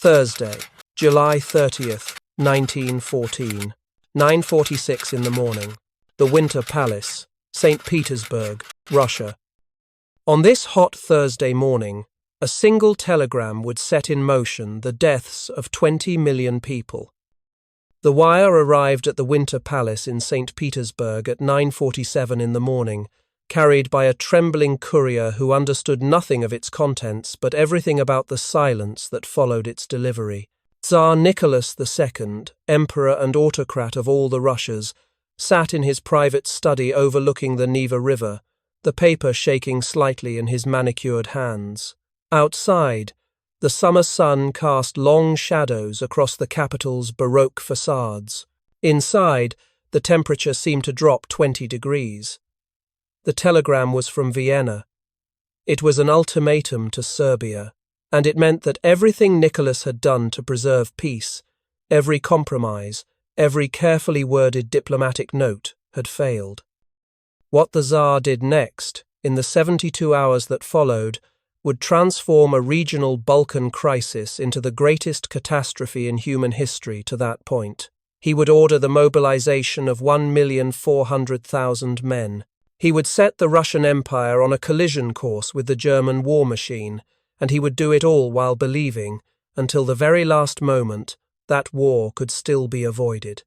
Thursday, July 30th, 1914, 9:46 in the morning. The Winter Palace, St. Petersburg, Russia. On this hot Thursday morning, a single telegram would set in motion the deaths of 20 million people. The wire arrived at the Winter Palace in St. Petersburg at 9:47 in the morning, carried by a trembling courier who understood nothing of its contents but everything about the silence that followed its delivery. Tsar Nicholas II, emperor and autocrat of all the Russias, sat in his private study overlooking the Neva River, the paper shaking slightly in his manicured hands. Outside, the summer sun cast long shadows across the capital's Baroque facades. Inside, the temperature seemed to drop 20 degrees. The telegram was from Vienna. It was an ultimatum to Serbia, and it meant that everything Nicholas had done to preserve peace, every compromise, every carefully worded diplomatic note, had failed. What the Tsar did next, in the 72 hours that followed, would transform a regional Balkan crisis into the greatest catastrophe in human history to that point. He would order the mobilization of 1,400,000 men. He would set the Russian Empire on a collision course with the German war machine, and he would do it all while believing, until the very last moment, that war could still be avoided.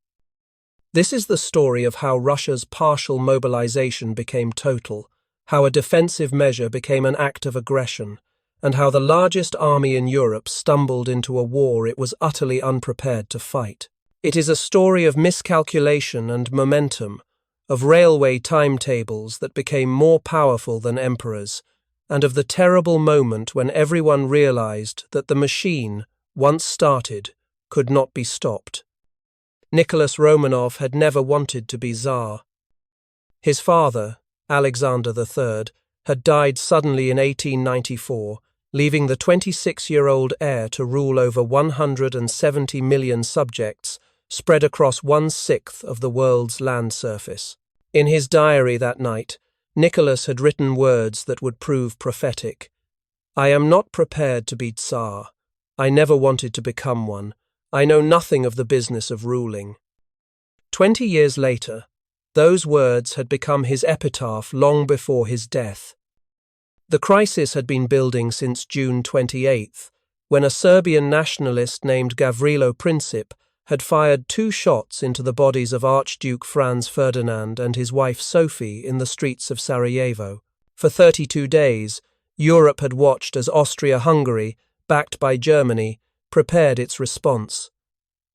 This is the story of how Russia's partial mobilization became total, how a defensive measure became an act of aggression, and how the largest army in Europe stumbled into a war it was utterly unprepared to fight. It is a story of miscalculation and momentum, of railway timetables that became more powerful than emperors, and of the terrible moment when everyone realized that the machine, once started, could not be stopped. Nicholas Romanov had never wanted to be Tsar. His father, Alexander III, had died suddenly in 1894, leaving the 26-year-old heir to rule over 170 million subjects spread across 1/6 of the world's land surface. In his diary that night, Nicholas had written words that would prove prophetic. "I am not prepared to be Tsar. I never wanted to become one. I know nothing of the business of ruling." 20 years later, those words had become his epitaph long before his death. The crisis had been building since June 28th, when a Serbian nationalist named Gavrilo Princip had fired 2 shots into the bodies of Archduke Franz Ferdinand and his wife Sophie in the streets of Sarajevo. For 32 days, Europe had watched as Austria-Hungary, backed by Germany, prepared its response.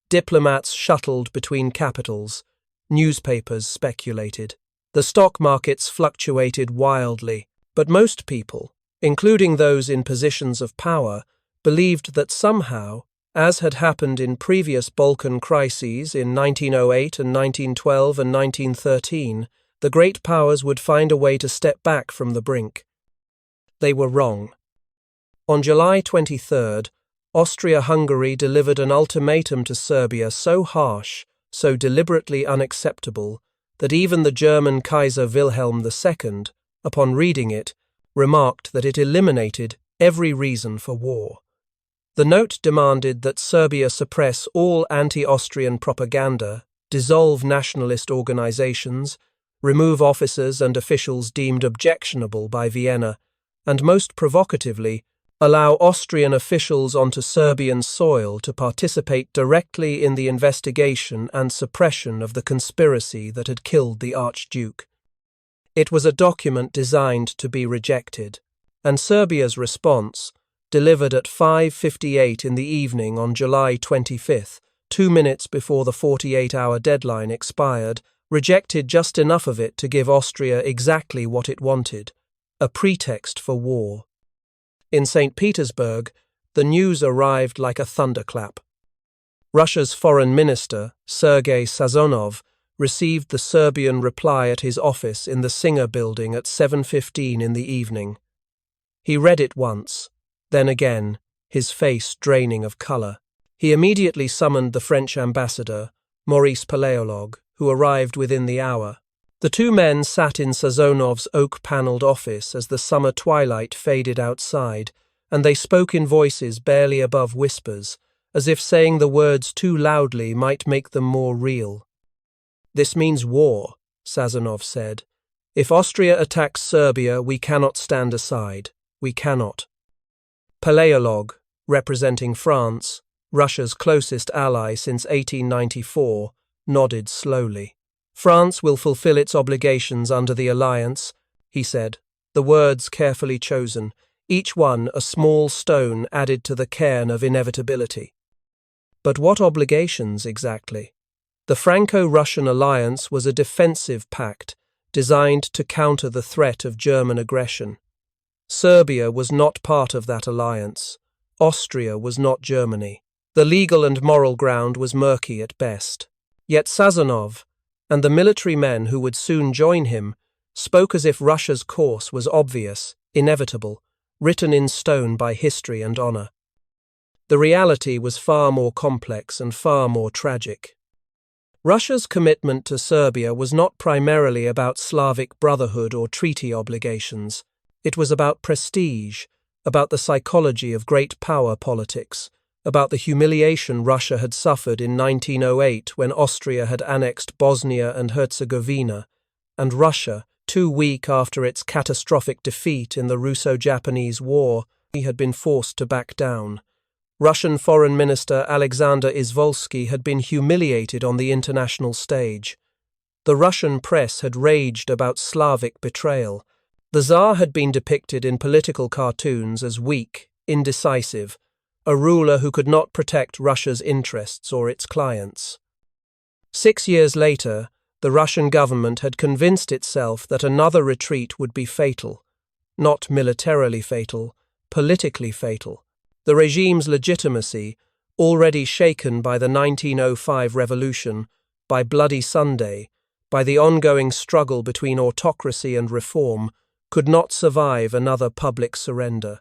Diplomats shuttled between capitals. Newspapers speculated. The stock markets fluctuated wildly, but most people, including those in positions of power, believed that somehow, as had happened in previous Balkan crises in 1908 and 1912 and 1913, the great powers would find a way to step back from the brink. They were wrong. On July 23rd, Austria-Hungary delivered an ultimatum to Serbia so harsh, so deliberately unacceptable, that even the German Kaiser Wilhelm II, upon reading it, remarked that it eliminated every reason for war. The note demanded that Serbia suppress all anti-Austrian propaganda, dissolve nationalist organizations, remove officers and officials deemed objectionable by Vienna, and most provocatively, allow Austrian officials onto Serbian soil to participate directly in the investigation and suppression of the conspiracy that had killed the Archduke. It was a document designed to be rejected, and Serbia's response, delivered at 5:58 in the evening on July 25th, 2 minutes before the 48-hour deadline expired, rejected just enough of it to give Austria exactly what it wanted, a pretext for war. In St. Petersburg, the news arrived like a thunderclap. Russia's foreign minister, Sergei Sazonov, received the Serbian reply at his office in the Singer building at 7:15 in the evening. He read it once, then again, his face draining of colour. He immediately summoned the French ambassador, Maurice Paleolog, who arrived within the hour. The 2 men sat in Sazonov's oak-panelled office as the summer twilight faded outside, and they spoke in voices barely above whispers, as if saying the words too loudly might make them more real. "This means war," Sazonov said. "If Austria attacks Serbia, we cannot stand aside. We cannot." Paleolog, representing France, Russia's closest ally since 1894, nodded slowly. "France will fulfill its obligations under the alliance," he said, the words carefully chosen, each one a small stone added to the cairn of inevitability. But what obligations exactly? The Franco-Russian alliance was a defensive pact designed to counter the threat of German aggression. Serbia was not part of that alliance. Austria was not Germany. The legal and moral ground was murky at best. Yet Sazonov, and the military men who would soon join him, spoke as if Russia's course was obvious, inevitable, written in stone by history and honor. The reality was far more complex and far more tragic. Russia's commitment to Serbia was not primarily about Slavic brotherhood or treaty obligations. It was about prestige, about the psychology of great power politics, about the humiliation Russia had suffered in 1908 when Austria had annexed Bosnia and Herzegovina, and Russia, too weak after its catastrophic defeat in the Russo-Japanese War, had been forced to back down. Russian Foreign Minister Alexander Izvolsky had been humiliated on the international stage. The Russian press had raged about Slavic betrayal. The Tsar had been depicted in political cartoons as weak, indecisive, a ruler who could not protect Russia's interests or its clients. 6 years later, the Russian government had convinced itself that another retreat would be fatal. Not militarily fatal, politically fatal. The regime's legitimacy, already shaken by the 1905 revolution, by Bloody Sunday, by the ongoing struggle between autocracy and reform, could not survive another public surrender.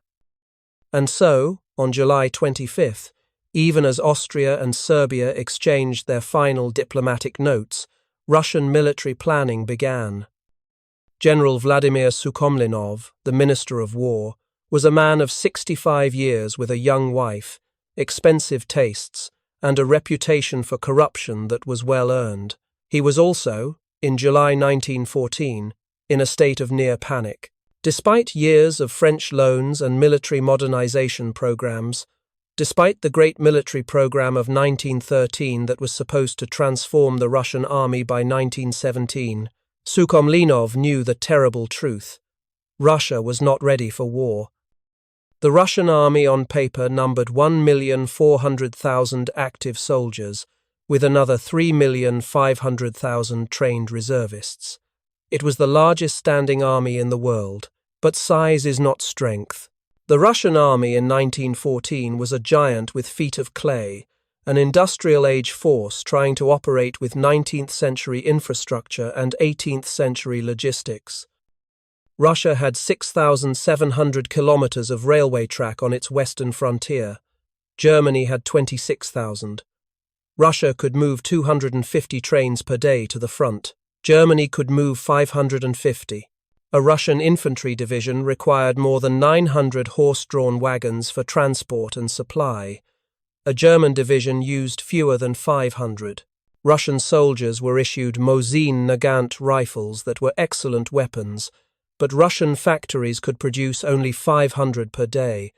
And so, on July 25th, even as Austria and Serbia exchanged their final diplomatic notes, Russian military planning began. General Vladimir Sukhomlinov, the Minister of War, was a man of 65 years with a young wife, expensive tastes, and a reputation for corruption that was well earned. He was also, in July 1914, in a state of near panic. Despite years of French loans and military modernization programs, despite the great military program of 1913 that was supposed to transform the Russian army by 1917, Sukhomlinov knew the terrible truth. Russia was not ready for war. The Russian army on paper numbered 1,400,000 active soldiers, with another 3,500,000 trained reservists. It was the largest standing army in the world, but size is not strength. The Russian army in 1914 was a giant with feet of clay, an industrial-age force trying to operate with 19th-century infrastructure and 18th-century logistics. Russia had 6,700 kilometers of railway track on its western frontier. Germany had 26,000. Russia could move 250 trains per day to the front. Germany could move 550. A Russian infantry division required more than 900 horse-drawn wagons for transport and supply. A German division used fewer than 500. Russian soldiers were issued Mosin Nagant rifles that were excellent weapons, but Russian factories could produce only 500 per day.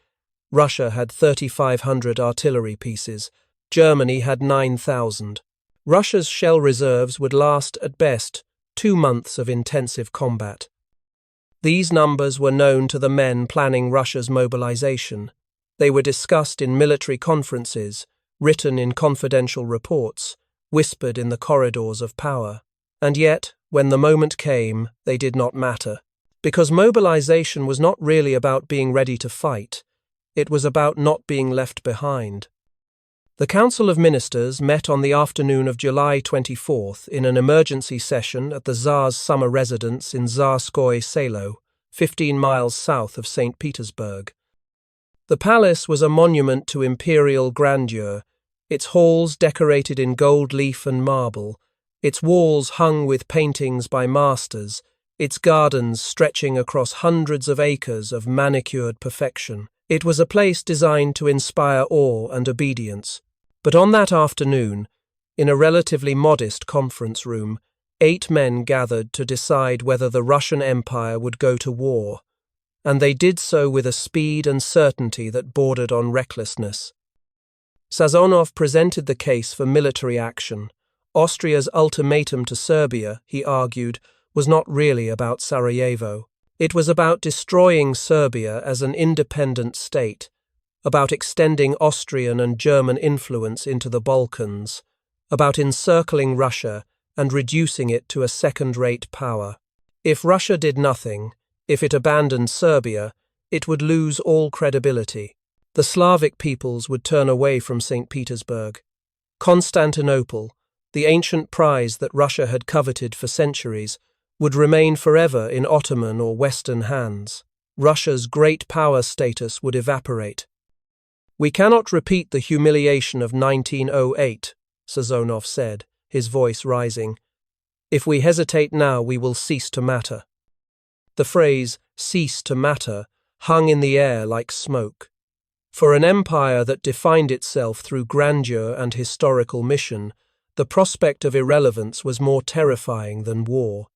Russia had 3,500 artillery pieces. Germany had 9,000. Russia's shell reserves would last, at best, 2 months of intensive combat. These numbers were known to the men planning Russia's mobilization. They were discussed in military conferences, written in confidential reports, whispered in the corridors of power. And yet, when the moment came, they did not matter. Because mobilization was not really about being ready to fight. It was about not being left behind. The Council of Ministers met on the afternoon of July 24th in an emergency session at the Tsar's summer residence in Tsarskoye Selo, 15 miles south of St. Petersburg. The palace was a monument to imperial grandeur, its halls decorated in gold leaf and marble, its walls hung with paintings by masters, its gardens stretching across hundreds of acres of manicured perfection. It was a place designed to inspire awe and obedience, But on that afternoon, in a relatively modest conference room, 8 men gathered to decide whether the Russian Empire would go to war, and they did so with a speed and certainty that bordered on recklessness. Sazonov presented the case for military action. Austria's ultimatum to Serbia, he argued, was not really about Sarajevo. It was about destroying Serbia as an independent state, about extending Austrian and German influence into the Balkans, about encircling Russia and reducing it to a second-rate power. If Russia did nothing, if it abandoned Serbia, it would lose all credibility. The Slavic peoples would turn away from St. Petersburg. Constantinople, the ancient prize that Russia had coveted for centuries, would remain forever in Ottoman or Western hands. Russia's great power status would evaporate. "We cannot repeat the humiliation of 1908, Sazonov said, his voice rising. "If we hesitate now, we will cease to matter." The phrase, "cease to matter," hung in the air like smoke. For an empire that defined itself through grandeur and historical mission, the prospect of irrelevance was more terrifying than war.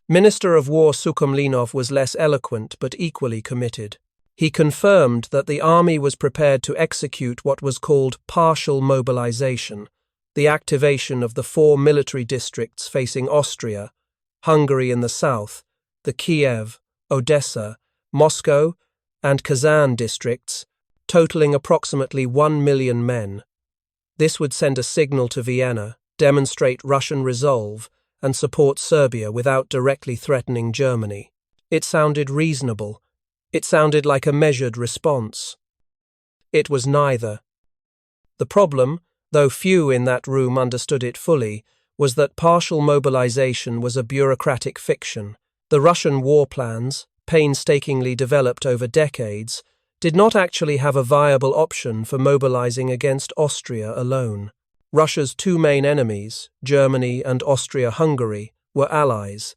Minister of War Sukhomlinov was less eloquent but equally committed. He confirmed that the army was prepared to execute what was called partial mobilization, the activation of the 4 military districts facing Austria, Hungary in the south, the Kiev, Odessa, Moscow, and Kazan districts, totaling approximately 1 million men. This would send a signal to Vienna, demonstrate Russian resolve, and support Serbia without directly threatening Germany. It sounded reasonable. It sounded like a measured response. It was neither. The problem, though few in that room understood it fully, was that partial mobilization was a bureaucratic fiction. The Russian war plans, painstakingly developed over decades, did not actually have a viable option for mobilizing against Austria alone. Russia's 2 main enemies, Germany and Austria-Hungary, were allies.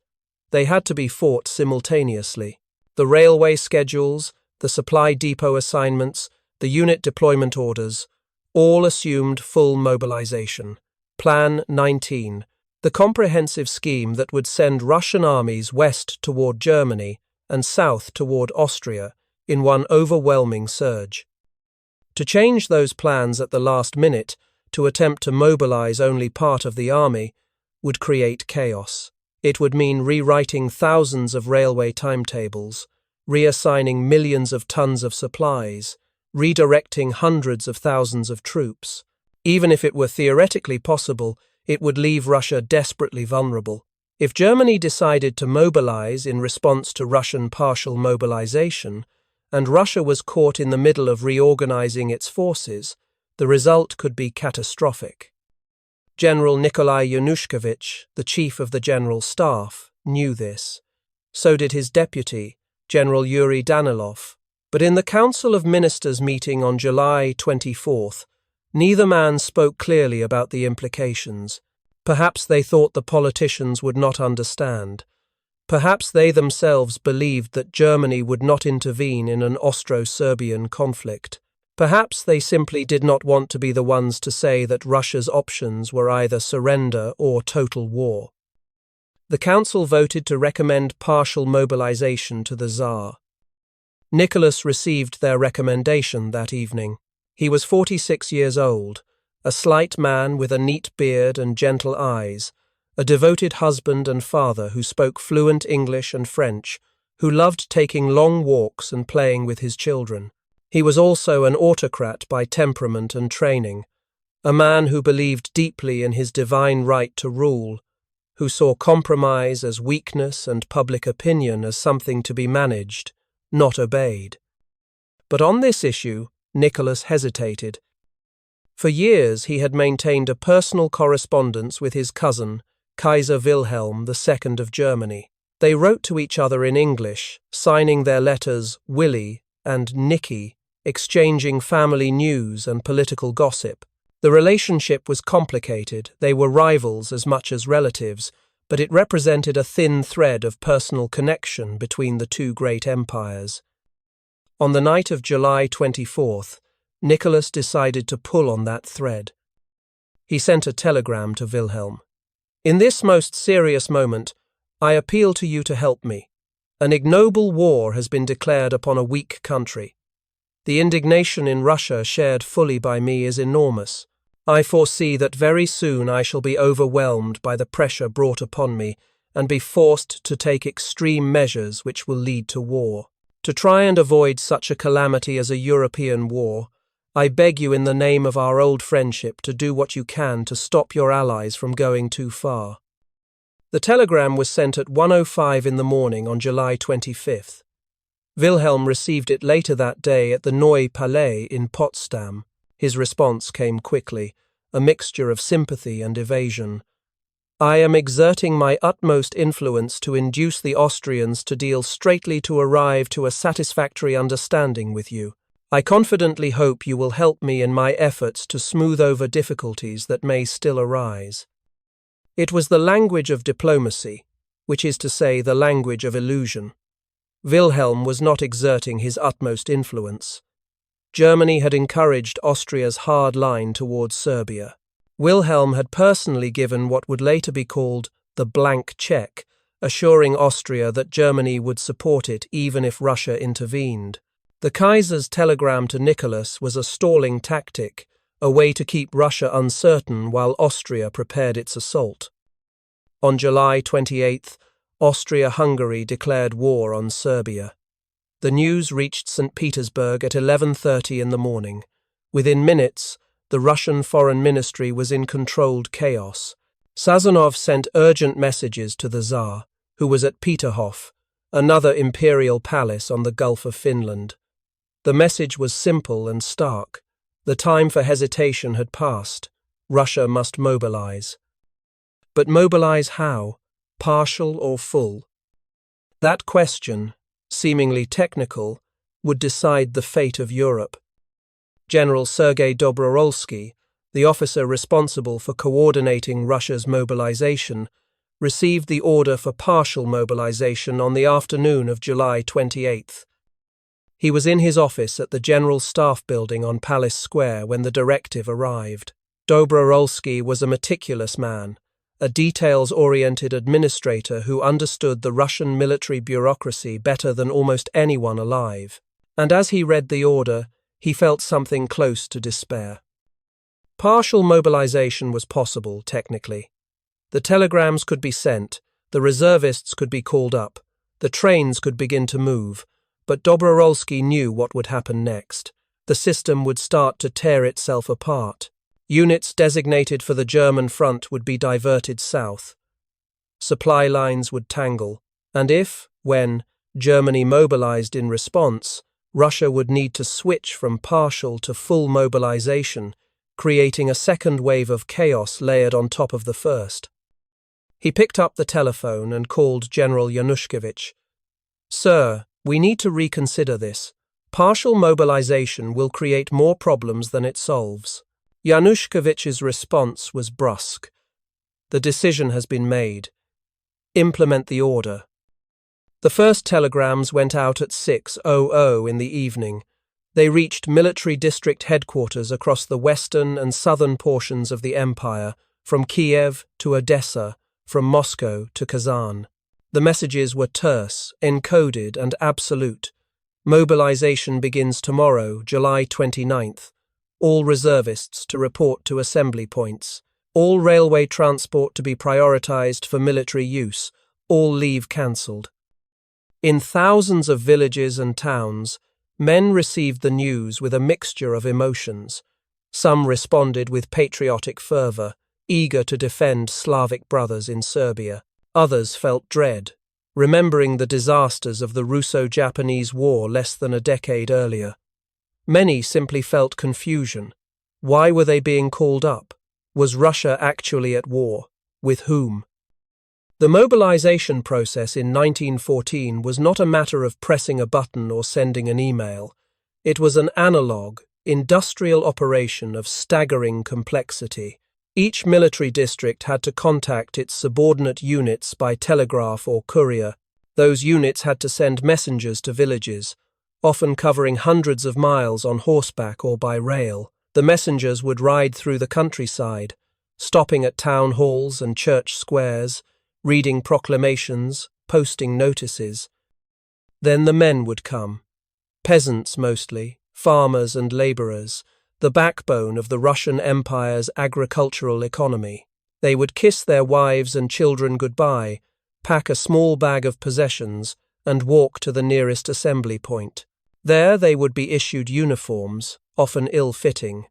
They had to be fought simultaneously. The railway schedules, the supply depot assignments, the unit deployment orders, all assumed full mobilization. Plan 19, the comprehensive scheme that would send Russian armies west toward Germany and south toward Austria in one overwhelming surge. To change those plans at the last minute, to attempt to mobilize only part of the army, would create chaos. It would mean rewriting thousands of railway timetables, reassigning millions of tons of supplies, redirecting hundreds of thousands of troops. Even if it were theoretically possible, it would leave Russia desperately vulnerable. If Germany decided to mobilize in response to Russian partial mobilization, and Russia was caught in the middle of reorganizing its forces, the result could be catastrophic. General Nikolai Yanushkevich, the chief of the General Staff, knew this. So did his deputy, General Yuri Danilov. But in the Council of Ministers meeting on July 24th, neither man spoke clearly about the implications. Perhaps they thought the politicians would not understand. Perhaps they themselves believed that Germany would not intervene in an Austro-Serbian conflict. Perhaps they simply did not want to be the ones to say that Russia's options were either surrender or total war. The Council voted to recommend partial mobilization to the Tsar. Nicholas received their recommendation that evening. He was 46 years old, a slight man with a neat beard and gentle eyes, a devoted husband and father who spoke fluent English and French, who loved taking long walks and playing with his children. He was also an autocrat by temperament and training, a man who believed deeply in his divine right to rule, who saw compromise as weakness and public opinion as something to be managed, not obeyed. But on this issue, Nicholas hesitated. For years he had maintained a personal correspondence with his cousin, Kaiser Wilhelm II of Germany. They wrote to each other in English, signing their letters Willy and Nicky, exchanging family news and political gossip. The relationship was complicated, they were rivals as much as relatives, but it represented a thin thread of personal connection between the 2 great empires. On the night of July 24th, Nicholas decided to pull on that thread. He sent a telegram to Wilhelm. "In this most serious moment, I appeal to you to help me. An ignoble war has been declared upon a weak country. The indignation in Russia shared fully by me is enormous. I foresee that very soon I shall be overwhelmed by the pressure brought upon me and be forced to take extreme measures which will lead to war. To try and avoid such a calamity as a European war, I beg you in the name of our old friendship to do what you can to stop your allies from going too far." The telegram was sent at 1:05 in the morning on July 25th. Wilhelm received it later that day at the Neue Palais in Potsdam. His response came quickly, a mixture of sympathy and evasion. "I am exerting my utmost influence to induce the Austrians to deal straightly to arrive to a satisfactory understanding with you. I confidently hope you will help me in my efforts to smooth over difficulties that may still arise." It was the language of diplomacy, which is to say the language of illusion. Wilhelm was not exerting his utmost influence. Germany had encouraged Austria's hard line towards Serbia. Wilhelm had personally given what would later be called the blank check, assuring Austria that Germany would support it even if Russia intervened. The Kaiser's telegram to Nicholas was a stalling tactic, a way to keep Russia uncertain while Austria prepared its assault. On July 28th, Austria-Hungary declared war on Serbia. The news reached St. Petersburg at 11:30 in the morning. Within minutes, the Russian Foreign Ministry was in controlled chaos. Sazonov sent urgent messages to the Tsar, who was at Peterhof, another imperial palace on the Gulf of Finland. The message was simple and stark. The time for hesitation had passed. Russia must mobilize. But mobilize how? Partial or full? That question, seemingly technical, would decide the fate of Europe. General Sergei Dobrorolski, the officer responsible for coordinating Russia's mobilization, received the order for partial mobilization on the afternoon of July 28th. He was in his office at the General Staff Building on Palace Square when the directive arrived. Dobrorolski was a meticulous man, a details-oriented administrator who understood the Russian military bureaucracy better than almost anyone alive. And as he read the order, he felt something close to despair. Partial mobilization was possible, technically. The telegrams could be sent, the reservists could be called up, the trains could begin to move, but Dobrorolski knew what would happen next. The system would start to tear itself apart. Units designated for the German front would be diverted south. Supply lines would tangle, and if, when, Germany mobilized in response, Russia would need to switch from partial to full mobilization, creating a second wave of chaos layered on top of the first. He picked up the telephone and called General Yanushkevich. "Sir, we need to reconsider this. Partial mobilization will create more problems than it solves." Yanushkevich's response was brusque. "The decision has been made. Implement the order." The first telegrams went out at 6:00 in the evening. They reached military district headquarters across the western and southern portions of the empire, from Kiev to Odessa, from Moscow to Kazan. The messages were terse, encoded, and absolute. Mobilization begins tomorrow, July 29th. All reservists to report to assembly points. All railway transport to be prioritized for military use. All leave cancelled. In thousands of villages and towns, men received the news with a mixture of emotions. Some responded with patriotic fervor, eager to defend Slavic brothers in Serbia. Others felt dread, remembering the disasters of the Russo-Japanese War less than a decade earlier. Many simply felt confusion. Why were they being called up? Was Russia actually at war? With whom? The mobilization process in 1914 was not a matter of pressing a button or sending an email. It was an analog, industrial operation of staggering complexity. Each military district had to contact its subordinate units by telegraph or courier. Those units had to send messengers to villages, often covering hundreds of miles on horseback or by rail. The messengers would ride through the countryside, stopping at town halls and church squares, reading proclamations, posting notices. Then the men would come. Peasants mostly, farmers and labourers, the backbone of the Russian Empire's agricultural economy. They would kiss their wives and children goodbye, pack a small bag of possessions, and walk to the nearest assembly point. There they would be issued uniforms, often ill-fitting.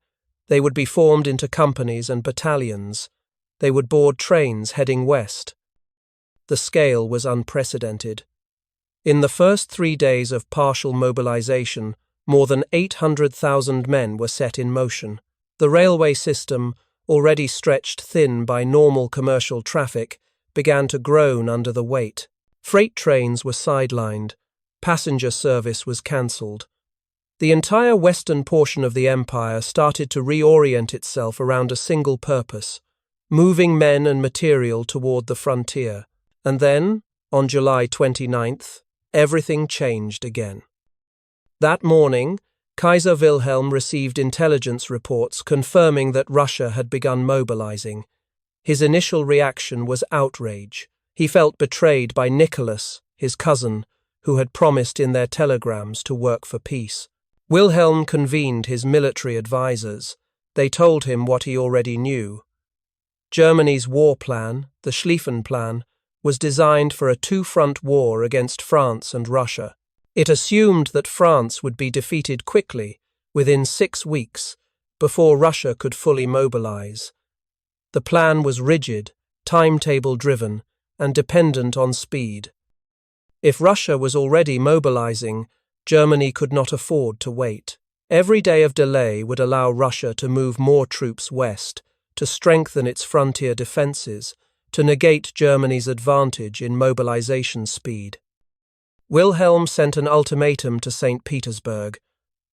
They would be formed into companies and battalions. They would board trains heading west. The scale was unprecedented. In the first 3 days of partial mobilization, more than 800,000 men were set in motion. The railway system, already stretched thin by normal commercial traffic, began to groan under the weight. Freight trains were sidelined. Passenger service was cancelled. The entire western portion of the empire started to reorient itself around a single purpose, moving men and material toward the frontier. And then, on July 29th, everything changed again. That morning, Kaiser Wilhelm received intelligence reports confirming that Russia had begun mobilizing. His initial reaction was outrage. He felt betrayed by Nicholas, his cousin, who had promised in their telegrams to work for peace. Wilhelm convened his military advisers. They told him what he already knew. Germany's war plan, the Schlieffen Plan, was designed for a two-front war against France and Russia. It assumed that France would be defeated quickly, within 6 weeks, before Russia could fully mobilize. The plan was rigid, timetable-driven, and dependent on speed. If Russia was already mobilizing, Germany could not afford to wait. Every day of delay would allow Russia to move more troops west, to strengthen its frontier defenses, to negate Germany's advantage in mobilization speed. Wilhelm sent an ultimatum to St. Petersburg: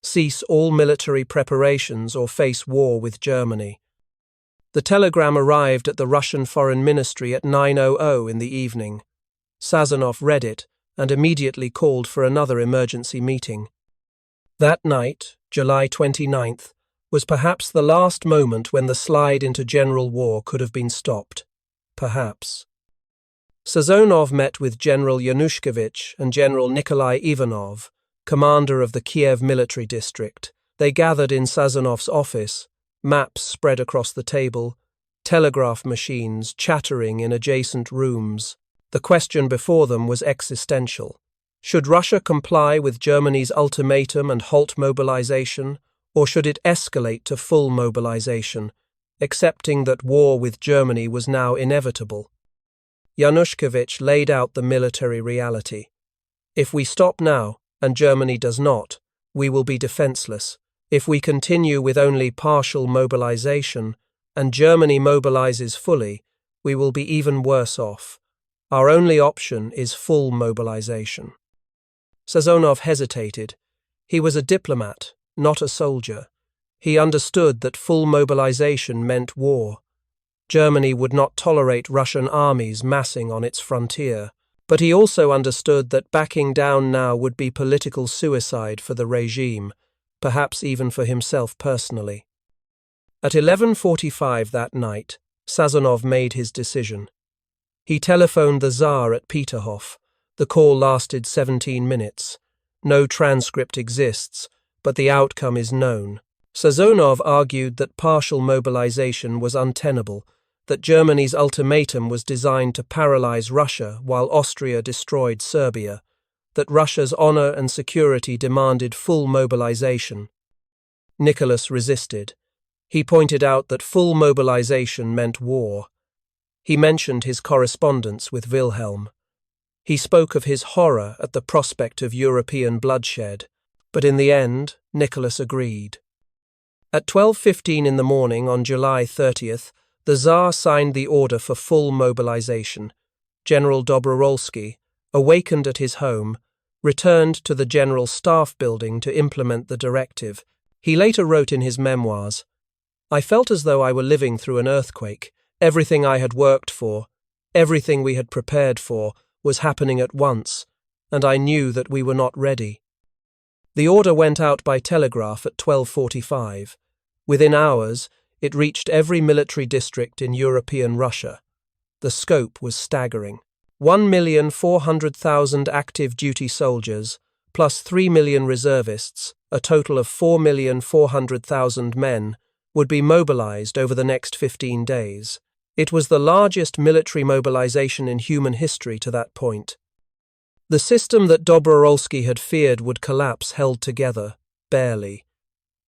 cease all military preparations or face war with Germany. The telegram arrived at the Russian Foreign Ministry at 9:00 in the evening. Sazonov read it and immediately called for another emergency meeting. That night, July 29th, was perhaps the last moment when the slide into general war could have been stopped. Perhaps. Sazonov met with General Yanushkevich and General Nikolai Ivanov, commander of the Kiev military district. They gathered in Sazonov's office, maps spread across the table, telegraph machines chattering in adjacent rooms. The question before them was existential. Should Russia comply with Germany's ultimatum and halt mobilization, or should it escalate to full mobilization, accepting that war with Germany was now inevitable? Yanushkevich laid out the military reality. If we stop now, and Germany does not, we will be defenseless. If we continue with only partial mobilization, and Germany mobilizes fully, we will be even worse off. Our only option is full mobilization. Sazonov hesitated. He was a diplomat, not a soldier. He understood that full mobilization meant war. Germany would not tolerate Russian armies massing on its frontier. But he also understood that backing down now would be political suicide for the regime, perhaps even for himself personally. At 11:45 that night, Sazonov made his decision. He telephoned the Tsar at Peterhof. The call lasted 17 minutes. No transcript exists, but the outcome is known. Sazonov argued that partial mobilization was untenable, that Germany's ultimatum was designed to paralyze Russia while Austria destroyed Serbia, that Russia's honor and security demanded full mobilization. Nicholas resisted. He pointed out that full mobilization meant war. He mentioned his correspondence with Wilhelm. He spoke of his horror at the prospect of European bloodshed, but in the end, Nicholas agreed. At 12:15 in the morning on July 30th, the Tsar signed the order for full mobilization. General Dobrorolski, awakened at his home, returned to the General Staff building to implement the directive. He later wrote in his memoirs, "I felt as though I were living through an earthquake. Everything I had worked for, everything we had prepared for, was happening at once, and I knew that we were not ready." The order went out by telegraph at 12:45. Within hours, it reached every military district in European Russia. The scope was staggering. 1,400,000 active duty soldiers, plus 3 million reservists, a total of 4,400,000 men, would be mobilized over the next 15 days. It was the largest military mobilization in human history to that point. The system that Dobrorolski had feared would collapse held together, barely.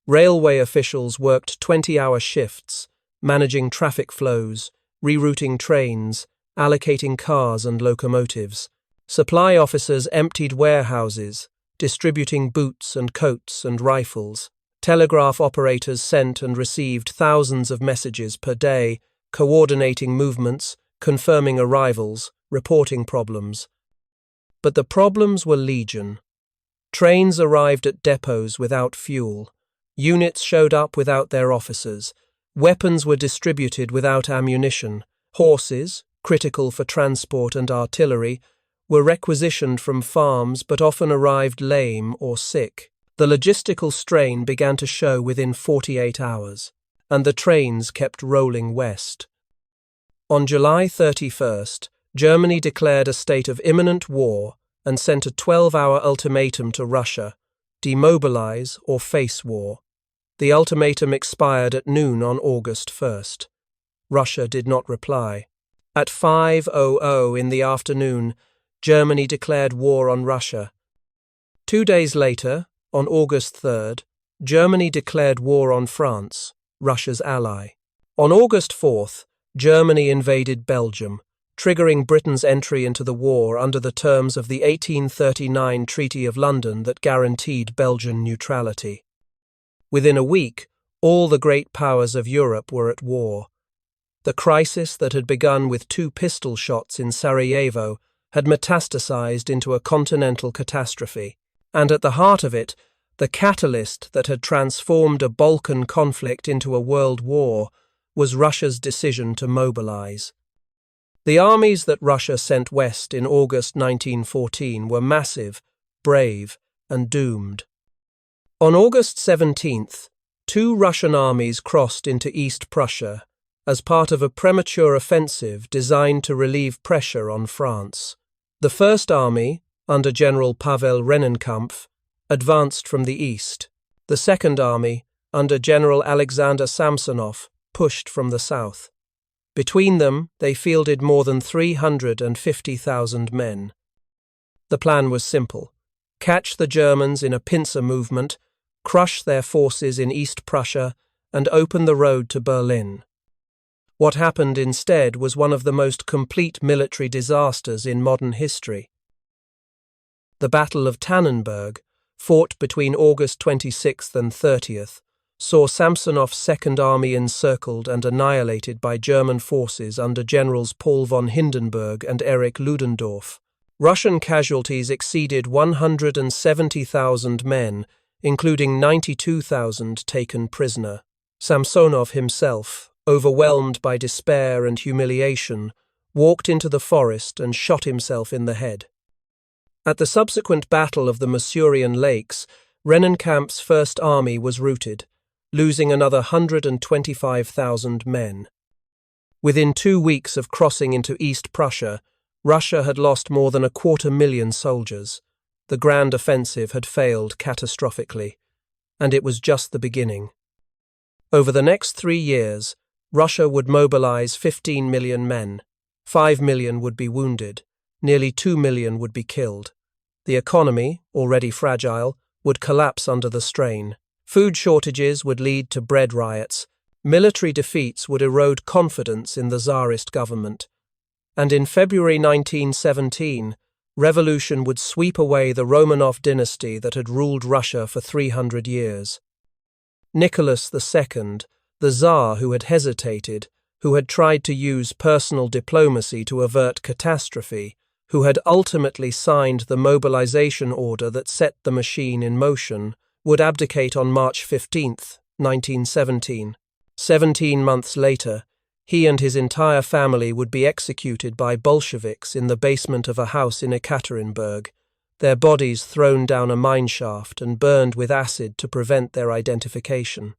Railway officials worked 20-hour shifts, managing traffic flows, rerouting trains, allocating cars and locomotives. Supply officers emptied warehouses, distributing boots and coats and rifles. Telegraph operators sent and received thousands of messages per day, coordinating movements, confirming arrivals, reporting problems. But the problems were legion. Trains arrived at depots without fuel. Units showed up without their officers. Weapons were distributed without ammunition. Horses, critical for transport and artillery, were requisitioned from farms but often arrived lame or sick. The logistical strain began to show within 48 hours, and the trains kept rolling west. On July 31st, Germany declared a state of imminent war and sent a 12-hour ultimatum to Russia: demobilize or face war. The ultimatum expired at noon on August 1st. Russia did not reply. At 5:00 in the afternoon, Germany declared war on Russia. 2 days later, on August 3rd, Germany declared war on France, Russia's ally. On August 4th, Germany invaded Belgium, triggering Britain's entry into the war under the terms of the 1839 Treaty of London that guaranteed Belgian neutrality. Within a week, all the great powers of Europe were at war. The crisis that had begun with 2 pistol shots in Sarajevo had metastasized into a continental catastrophe, and at the heart of it, the catalyst that had transformed a Balkan conflict into a world war was Russia's decision to mobilize. The armies that Russia sent west in August 1914 were massive, brave, and doomed. On August 17th, 2 Russian armies crossed into East Prussia as part of a premature offensive designed to relieve pressure on France. The First Army, under General Pavel Rennenkampf, advanced from the east. The Second Army, under General Alexander Samsonov, pushed from the south. Between them, they fielded more than 350,000 men. The plan was simple: catch the Germans in a pincer movement, crush their forces in East Prussia, and open the road to Berlin. What happened instead was one of the most complete military disasters in modern history. The Battle of Tannenberg, fought between August 26th and 30th, saw Samsonov's Second Army encircled and annihilated by German forces under Generals Paul von Hindenburg and Erich Ludendorff. Russian casualties exceeded 170,000 men, including 92,000 taken prisoner. Samsonov himself, overwhelmed by despair and humiliation, walked into the forest and shot himself in the head. At the subsequent Battle of the Masurian Lakes, Rennenkampf's First Army was routed, losing another 125,000 men. Within 2 weeks of crossing into East Prussia, Russia had lost more than 250,000 soldiers. The grand offensive had failed catastrophically, and it was just the beginning. Over the next 3 years, Russia would mobilize 15 million men. 5 million would be wounded. Nearly 2 million would be killed. The economy, already fragile, would collapse under the strain. Food shortages would lead to bread riots. Military defeats would erode confidence in the Tsarist government. And in February 1917, revolution would sweep away the Romanov dynasty that had ruled Russia for 300 years. Nicholas II, the Tsar who had hesitated, who had tried to use personal diplomacy to avert catastrophe, who had ultimately signed the mobilization order that set the machine in motion, would abdicate on March 15, 1917. 17 months later, he and his entire family would be executed by Bolsheviks in the basement of a house in Ekaterinburg. their bodies thrown down a mineshaft and burned with acid to prevent their identification.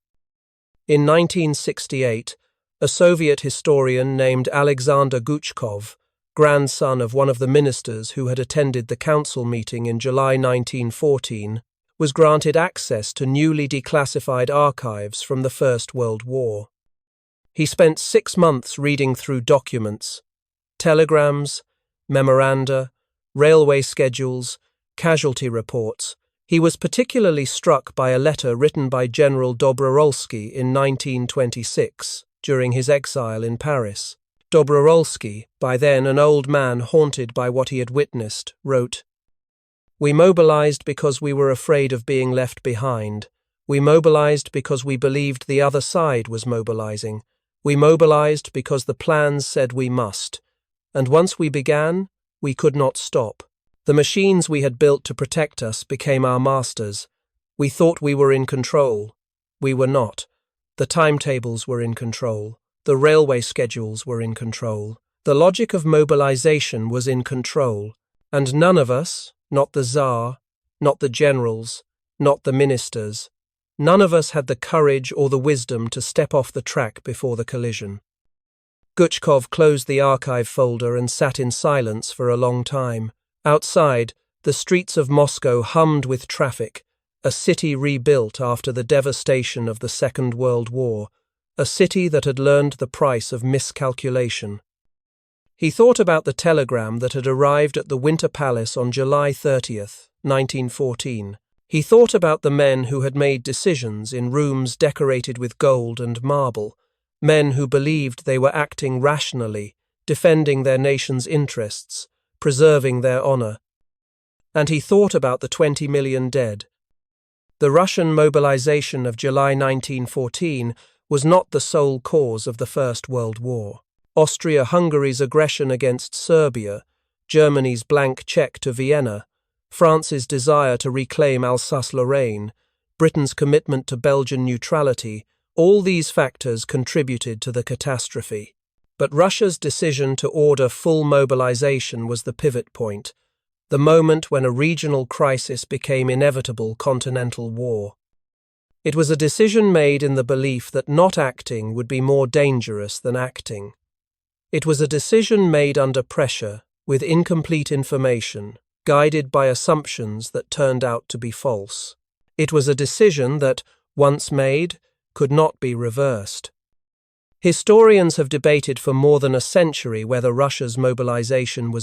In 1968, a Soviet historian named Alexander Guchkov, grandson of one of the ministers who had attended the council meeting in July 1914, was granted access to newly declassified archives from the First World War. He spent 6 months reading through documents, telegrams, memoranda, railway schedules, casualty reports. He was particularly struck by a letter written by General Dobrorolski in 1926, during his exile in Paris. Dobrorolski, by then an old man haunted by what he had witnessed, wrote, "We mobilized because we were afraid of being left behind. We mobilized because we believed the other side was mobilizing. We mobilized because the plans said we must. And once we began, we could not stop. The machines we had built to protect us became our masters. We thought we were in control. We were not. The timetables were in control. The railway schedules were in control. The logic of mobilization was in control. And none of us, not the Tsar, not the generals, not the ministers, none of us had the courage or the wisdom to step off the track before the collision." Guchkov closed the archive folder and sat in silence for a long time. Outside, the streets of Moscow hummed with traffic, a city rebuilt after the devastation of the Second World War, a city that had learned the price of miscalculation. He thought about the telegram that had arrived at the Winter Palace on July 30th, 1914. He thought about the men who had made decisions in rooms decorated with gold and marble, men who believed they were acting rationally, defending their nation's interests, preserving their honor. And he thought about the 20 million dead. The Russian mobilization of July 1914 was not the sole cause of the First World War. Austria-Hungary's aggression against Serbia, Germany's blank check to Vienna, France's desire to reclaim Alsace-Lorraine, Britain's commitment to Belgian neutrality, all these factors contributed to the catastrophe. But Russia's decision to order full mobilization was the pivot point, the moment when a regional crisis became inevitable continental war. It was a decision made in the belief that not acting would be more dangerous than acting. It was a decision made under pressure, with incomplete information, guided by assumptions that turned out to be false. It was a decision that, once made, could not be reversed. Historians have debated for more than a century whether Russia's mobilization was a